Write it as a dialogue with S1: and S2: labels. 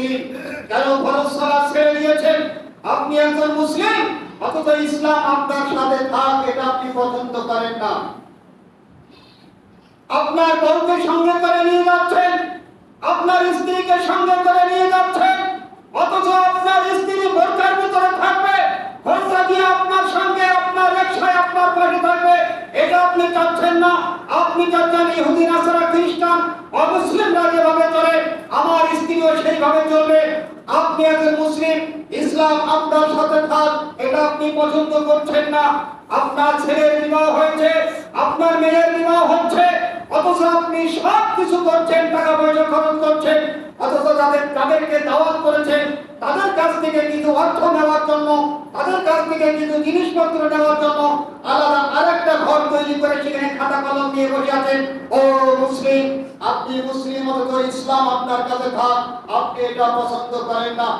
S1: মুসলিম, কেন ফরজ সালাত ছেড়ে দিয়েছেন? আপনি একজন মুসলিম, অথচ ইসলাম আপনার সাথে থাক এটা আপনি পছন্দ করেন না। আপনার বউকে সঙ্গে করে নিয়ে যাচ্ছেন, আপনার স্ত্রীকে সঙ্গে করে নিয়ে যাচ্ছেন, অথচ আপনার স্ত্রী বোরকার ভিতরে থাকবে, বোরকা দিয়ে আপনার সঙ্গে আপনার রিকশায় আপনার পাশে থাকবে, এটা আপনি চাচ্ছেন না। আপনি চাচ্ছেন ইহুদি নাসারা খ্রিস্টান অমুসলিমরা যেভাবে চলে আমার স্ত্রীও সেইভাবে চলবে। আপনি একজন মুসলিম, ইসলাম আপনার সাথে থাক এটা আপনি পছন্দ করছেন না। আপনার ছেলের বিবাহ হয়েছে, আপনার মেয়ের বিবাহ হচ্ছে, অথচ আপনি সব কিছু করছেন, টাকা পয়সা খরচ করছেন, অথচ তাদেরকে দাওয়াত করেছেন তাদের কাছ থেকে কিছু অর্থ নেওয়ার জন্য, তাদের কাছ থেকে কিছু জিনিসপত্র নেওয়ার জন্য আলাদা আরেকটা ঘর তৈরি করে সেখানে খাতা কলম নিয়ে বসে আছেন। ও মুসলিম, আপনি মুসলিম অথচ ইসলাম আপনার কাছে থাক, আপনি এটা পছন্দ করেন না।